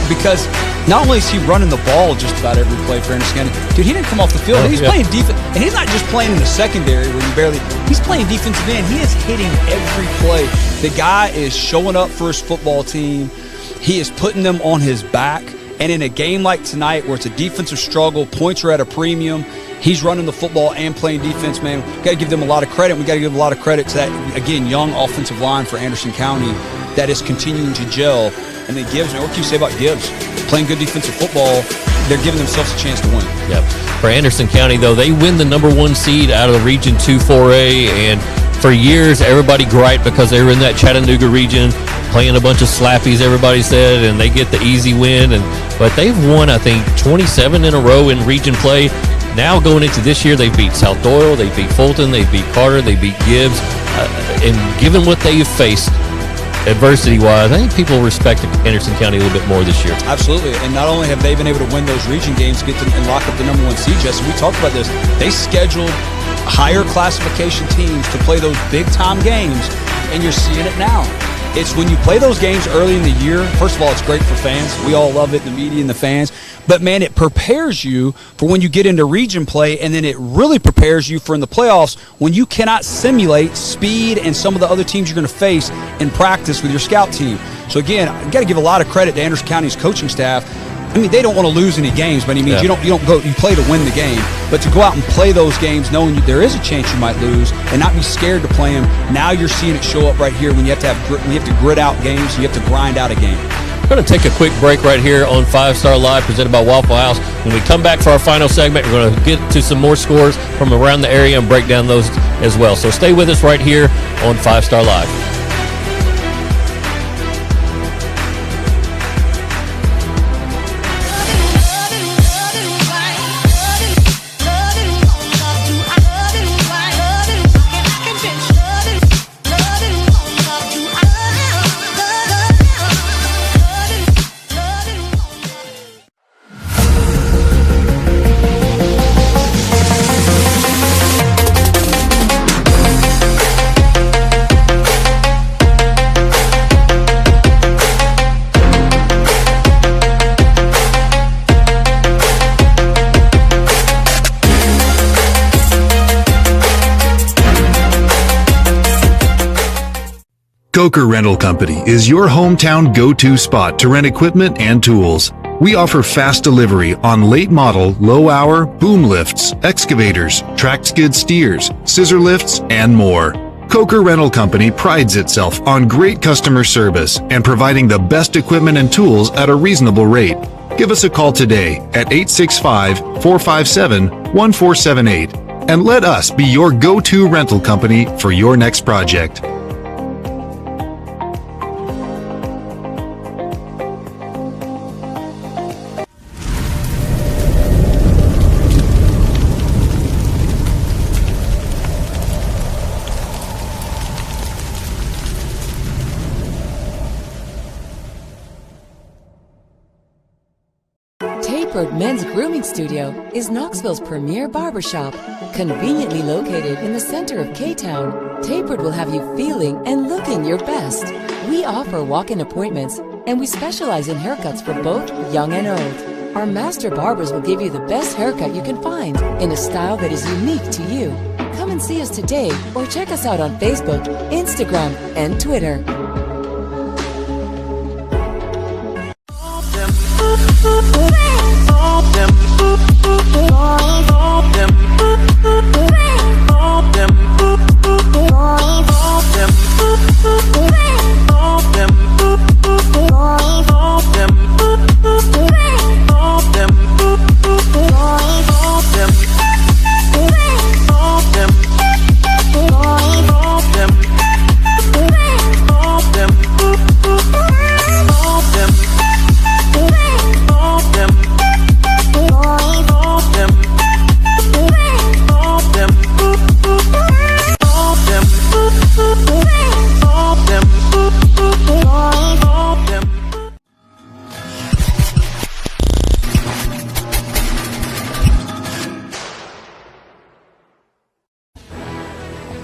S11: because not only is he running the ball just about every play for Anderson County, dude, he didn't come off the field. He's playing defense, and he's not just playing in the secondary where he's playing defensive end. He is hitting every play. The guy is showing up for his football team. He is putting them on his back. And in a game like tonight where it's a defensive struggle, points are at a premium, he's running the football and playing defense, man. We've got to give them a lot of credit. We've got to give a lot of credit to that, again, young offensive line for Anderson County that is continuing to gel. And then Gibbs, man, what can you say about Gibbs? Playing good defensive football, they're giving themselves a chance to win.
S2: Yep. For Anderson County, though, they win the number 1 seed out of the Region 2 4A, and for years, everybody griped because they were in that Chattanooga region, playing a bunch of slappies, everybody said, and they get the easy win. But they've won, I think, 27 in a row in region play. Now going into this year, they beat South Doyle, they beat Fulton, they beat Carter, they beat Gibbs. And given what they've faced adversity-wise, I think people respect Anderson County a little bit more this year.
S11: Absolutely. And not only have they been able to win those region games, and lock up the number 1 seed, Jesse, we talked about this, they scheduled higher classification teams to play those big-time games, and you're seeing it now. It's when you play those games early in the year, first of all, it's great for fans. We all love it, the media and the fans. But, man, it prepares you for when you get into region play, and then it really prepares you for in the playoffs when you cannot simulate speed and some of the other teams you're going to face in practice with your scout team. So, again, I've got to give a lot of credit to Anderson County's coaching staff. I mean, they don't want to lose any games, but he means you don't go. You play to win the game, but to go out and play those games, knowing there is a chance you might lose, and not be scared to play them. Now you're seeing it show up right here when you have to grit out games, you have to grind out a game.
S2: We're going to take a quick break right here on 5 Star Live, presented by Waffle House. When we come back for our final segment, we're going to get to some more scores from around the area and break down those as well. So stay with us right here on 5 Star Live.
S5: Coker Rental Company is your hometown go-to spot to rent equipment and tools. We offer fast delivery on late model, low hour, boom lifts, excavators, tracked skid steers, scissor lifts, and more. Coker Rental Company prides itself on great customer service and providing the best equipment and tools at a reasonable rate. Give us a call today at 865-457-1478 and let us be your go-to rental company for your next project.
S6: Tapered Men's Grooming Studio is Knoxville's premier barbershop. Conveniently located in the center of K-Town, Tapered will have you feeling and looking your best. We offer walk-in appointments, and we specialize in haircuts for both young and old. Our master barbers will give you the best haircut you can find in a style that is unique to you. Come and see us today or check us out on Facebook, Instagram, and Twitter.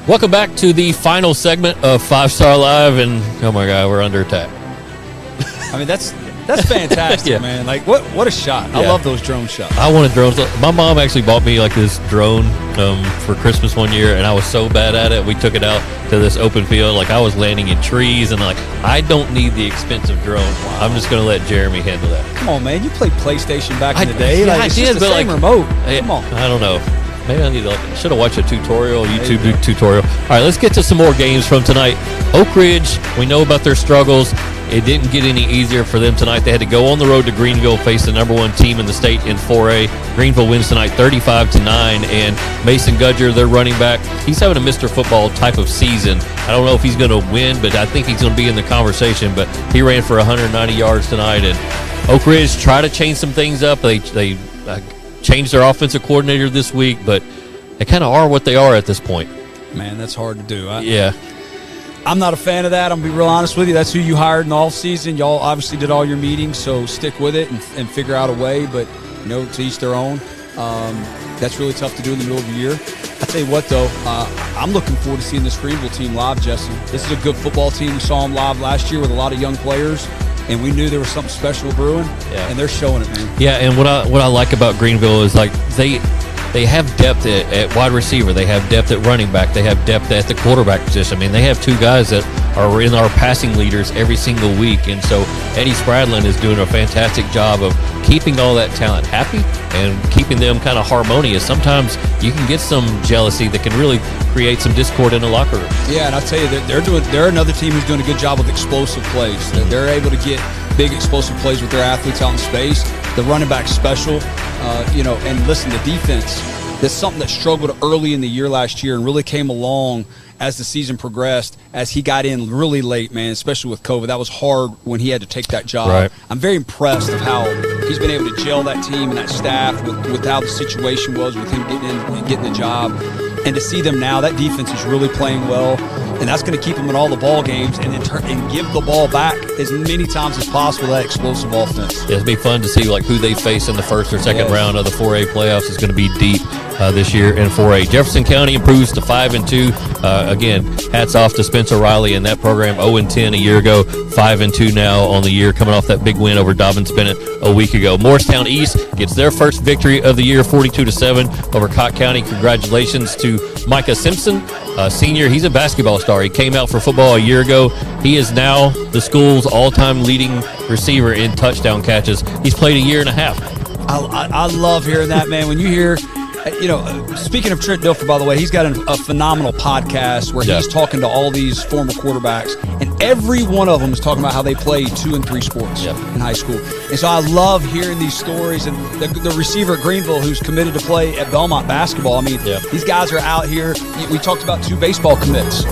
S2: Welcome back to the final segment of 5 Star Live, and oh my God, we're under attack.
S11: I mean, that's fantastic,
S2: Yeah.
S11: man. Like, what a shot. I
S2: Yeah.
S11: love those drone shots.
S2: I wanted drones. My mom actually bought me like this drone for Christmas one year, and I was so bad at it. We took it out to this open field. Like, I was landing in trees, and like, I don't need the expensive drone. Wow. I'm just going to let Jeremy handle that.
S11: Come on, man. You played PlayStation back in the day.
S2: Yeah,
S11: like,
S2: I
S11: it's
S2: did,
S11: just the
S2: but
S11: same
S2: like,
S11: remote. Come on.
S2: I don't know. Maybe I need to should have watched a tutorial, YouTube tutorial. All right, let's get to some more games from tonight. Oak Ridge, we know about their struggles. It didn't get any easier for them tonight. They had to go on the road to Greenville, face the #1 team in the state in 4A. Greenville wins tonight 35-9, and Mason Gudger, their running back, he's having a Mr. Football type of season. I don't know if he's going to win, but I think he's going to be in the conversation. But he ran for 190 yards tonight, and Oak Ridge tried to change some things up. They changed their offensive coordinator this week, but they kind of are what they are at this point.
S11: Man, that's hard to do.
S2: Yeah.
S11: I'm not a fan of that. I'm going to be real honest with you. That's who you hired in the offseason. Y'all obviously did all your meetings, so stick with it and figure out a way. But, you know, to each their own. That's really tough to do in the middle of the year. I tell you what, though, I'm looking forward to seeing this Greenville team live, Jesse. This is a good football team. We saw them live last year with a lot of young players, and we knew there was something special brewing, and they're showing it, man.
S2: Yeah, and what I like about Greenville is, like, they have depth at wide receiver. They have depth at running back. They have depth at the quarterback position. I mean, they have two guys that are in our passing leaders every single week. And so Eddie Spradlin is doing a fantastic job of keeping all that talent happy and keeping them kind of harmonious. Sometimes you can get some jealousy that can really create some discord in the locker room.
S11: Yeah, and I'll tell you that they're another team who's doing a good job of explosive plays. They're able to get big explosive plays with their athletes out in space. The running back special, and listen, the defense, that's something that struggled early in the year last year and really came along as the season progressed, as he got in really late, man, especially with COVID. That was hard when he had to take that job.
S2: Right.
S11: I'm very impressed of how he's been able to gel that team and that staff with how the situation was with him getting in and getting the job. And to see them now, that defense is really playing well, and that's going to keep them in all the ball games and give the ball back as many times as possible, that explosive offense.
S2: Yeah, it'll be fun to see like who they face in the first or second round of the 4A playoffs. Is going to be deep this year in 4A. Jefferson County improves to 5-2. Again, hats off to Spencer Riley and that program. 0-10 a year ago, 5-2 now on the year, coming off that big win over Dobbins Bennett a week ago. Morristown East gets their first victory of the year, 42-7 over Cott County. Congratulations to Micah Simpson senior. He's a basketball star. He came out for football a year ago. He is now the school's all-time leading receiver in touchdown catches. He's played a year and a half.
S11: I love hearing that, man. When you hear, speaking of Trent Dilfer, by the way, he's got a phenomenal podcast where he's talking to all these former quarterbacks, and every one of them is talking about how they play 2 and 3 sports in high school. And so I love hearing these stories. And the receiver at Greenville who's committed to play at Belmont basketball, I mean, these guys are out here. We talked about 2 baseball commits,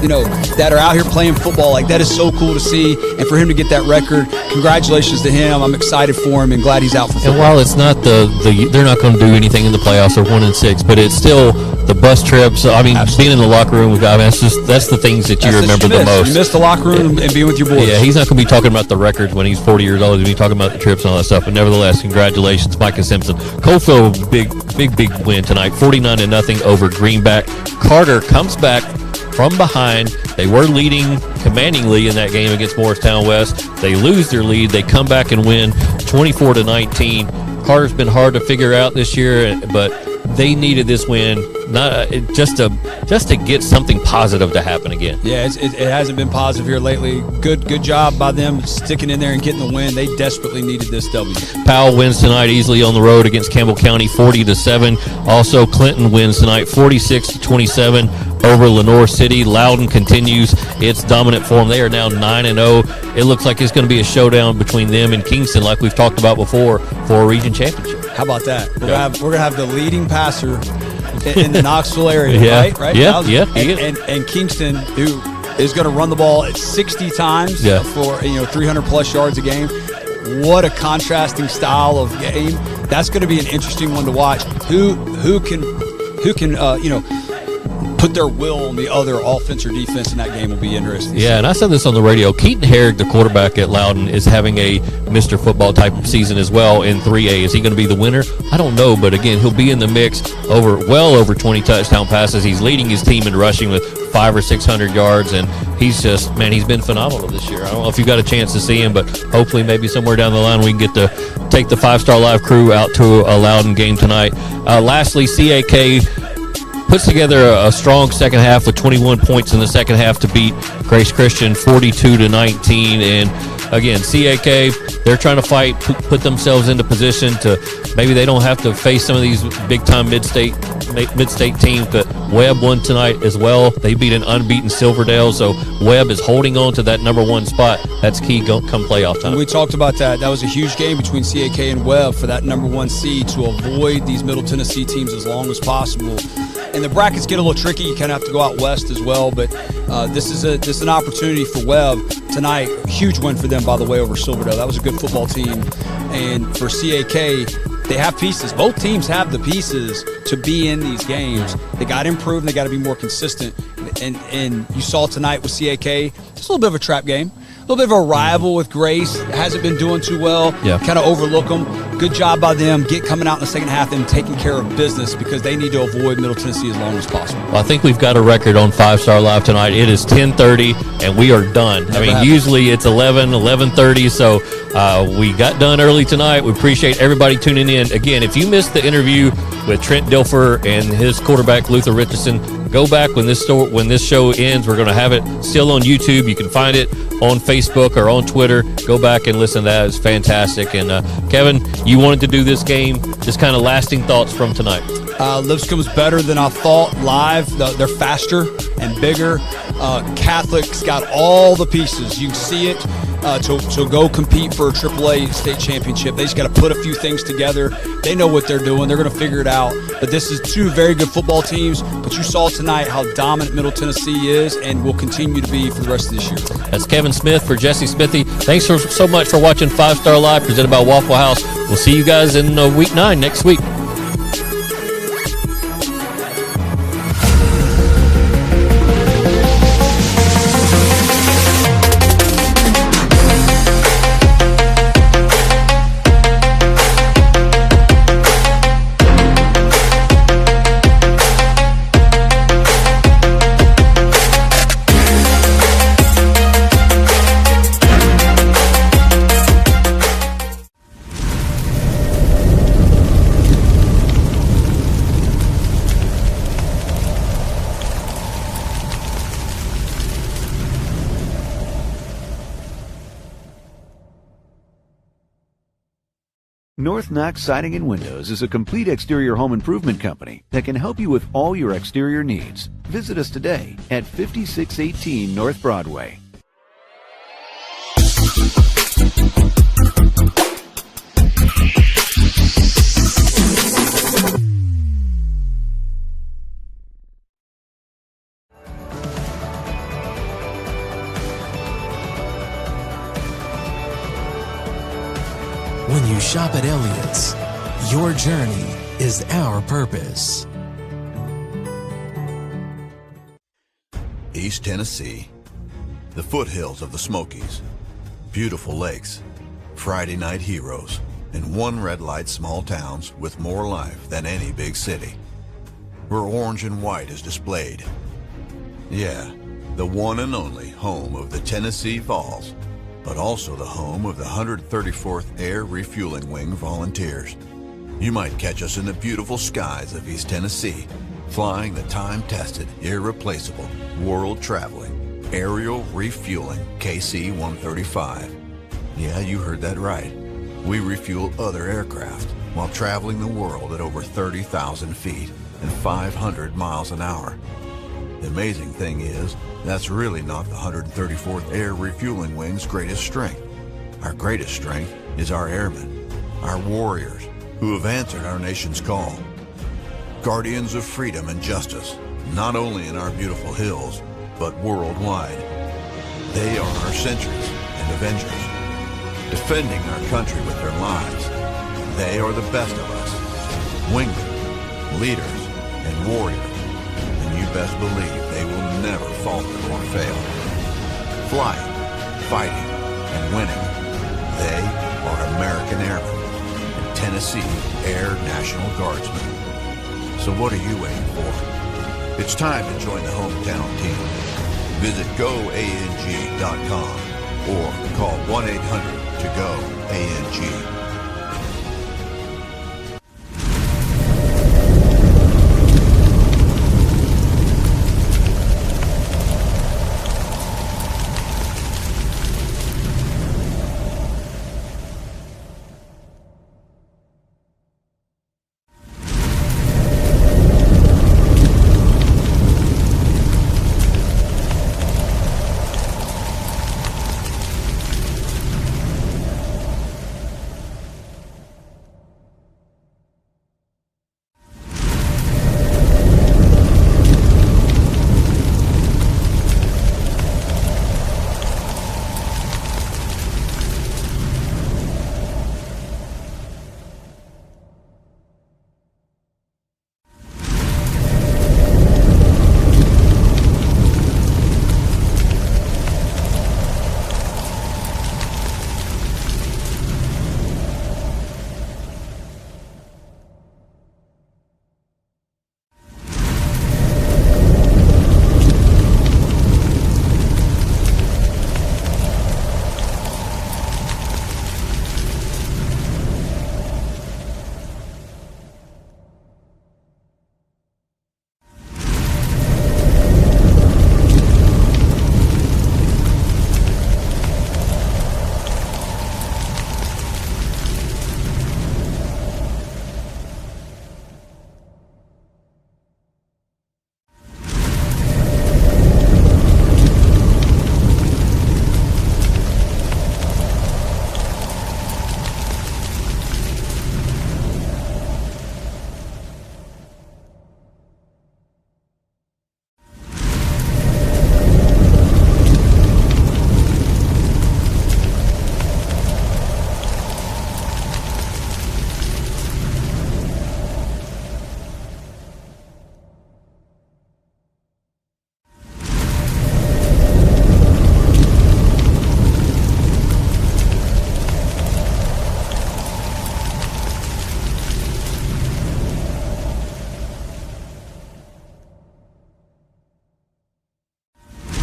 S11: that are out here playing football. Like, that is so cool to see. And for him to get that record, congratulations to him. I'm excited for him and glad he's out for football.
S2: And while it's not they're not going to do anything in the playoffs, they're 1-6, but it's still the bus trips. I mean, being in the locker room with guys, that's the things that you remember the most.
S11: You miss the locker room and being with your boys.
S2: Yeah, he's not going to be talking about the records when he's 40 years old. He's going to be talking about the trips and all that stuff. But nevertheless, congratulations, Micah Simpson. Coalfield, big win tonight, 49-0 over Greenback. Carter comes back from behind. They were leading commandingly in that game against Morristown West. They lose their lead. They come back and win 24-19. Carter's been hard to figure out this year, but they needed this win, not just to get something positive to happen again.
S11: Yeah, it hasn't been positive here lately. Good job by them sticking in there and getting the win. They desperately needed this W.
S2: Powell wins tonight easily on the road against Campbell County, 40-7. Also, Clinton wins tonight, 46-27 over Lenore City. Loudon continues its dominant form. They are now 9-0. It looks like it's going to be a showdown between them and Kingston, like we've talked about before, for a region championship.
S11: How about that? We're gonna have the leading passer in the Knoxville area, right?
S2: Yeah.
S11: And Kingston, who is going to run the ball at 60 times for 300 plus yards a game. What a contrasting style of game. That's going to be an interesting one to watch. Who can put their will on the other offense or defense in that game will be interesting.
S2: Yeah, and I said this on the radio. Keaton Herrick, the quarterback at Loudon, is having a Mr. Football type of season as well in 3A. Is he going to be the winner? I don't know, but again, he'll be in the mix well over 20 touchdown passes. He's leading his team in rushing with 500 or 600 yards, and he's been phenomenal this year. I don't know if you got a chance to see him, but hopefully maybe somewhere down the line we can get to take the 5-Star Live crew out to a Loudon game tonight. Lastly, CAK puts together a strong second half with 21 points in the second half to beat Grace Christian 42-19. And again, CAK, they're trying to fight, put themselves into position to maybe they don't have to face some of these big-time mid-state teams, but Webb won tonight as well. They beat an unbeaten Silverdale, so Webb is holding on to that number 1 spot. That's key come playoff time.
S11: We talked about that. That was a huge game between CAK and Webb for that number 1 seed to avoid these Middle Tennessee teams as long as possible. And the brackets get a little tricky. You kind of have to go out west as well, but this is an opportunity for Webb tonight. Huge win for them, by the way, over Silverdale. That was a good football team. And for CAK, they have pieces. Both teams have the pieces to be in these games. They got to improve, and they got to be more consistent. And you saw tonight with CAK, just a little bit of a trap game. A little bit of a rival with Grace. Hasn't been doing too well. Kind of overlook them. Good job by them coming out in the second half and taking care of business because they need to avoid Middle Tennessee as long as possible.
S2: Well, I think we've got a record on 5-Star Live tonight. It is 10:30, and we are done. Usually it's 11:30, so we got done early tonight. We appreciate everybody tuning in. Again, if you missed the interview with Trent Dilfer and his quarterback, Luther Richardson, go back when this show ends. We're going to have it still on YouTube. You can find it on Facebook or on Twitter. Go back and listen to that. It's fantastic. And Kevin, you wanted to do this game. Just kind of lasting thoughts from tonight.
S11: Lipscomb's better than I thought live. They're faster and bigger. Catholic's got all the pieces. You can see it to go compete for a AAA state championship. They just got to put a few things together. They know what they're doing. They're going to figure it out. But this is 2 very good football teams. But you saw tonight how dominant Middle Tennessee is and will continue to be for the rest of this year.
S2: That's Kevin Smith for Jesse Smithy. Thanks so much for watching 5-Star Live presented by Waffle House. We'll see you guys in week 9 next week.
S8: North Knox Siding and Windows is a complete exterior home improvement company that can help you with all your exterior needs. Visit us today at 5618 North Broadway.
S9: When you shop at Elliott's, your journey is our purpose.
S10: East Tennessee, the foothills of the Smokies, beautiful lakes, Friday night heroes, and one red light small towns with more life than any big city, where orange and white is displayed. Yeah, the one and only home of the Tennessee Vols, but also the home of the 134th Air Refueling Wing Volunteers. You might catch us in the beautiful skies of East Tennessee, flying the time-tested, irreplaceable, world-traveling, aerial refueling KC-135. Yeah, you heard that right. We refuel other aircraft while traveling the world at over 30,000 feet and 500 miles an hour. The amazing thing is, that's really not the 134th Air Refueling Wing's greatest strength. Our greatest strength is our airmen, our warriors, who have answered our nation's call. Guardians of freedom and justice, not only in our beautiful hills, but worldwide. They are our sentries and avengers, defending our country with their lives. They are the best of us, wingmen, leaders, and warriors. And you best believe they will never falter or fail. Flying, fighting, and winning. They are American Airmen and Tennessee Air National Guardsmen. So what are you waiting for? It's time to join the hometown team. Visit GoANG.com or call 1-800-TO-GO-ANG.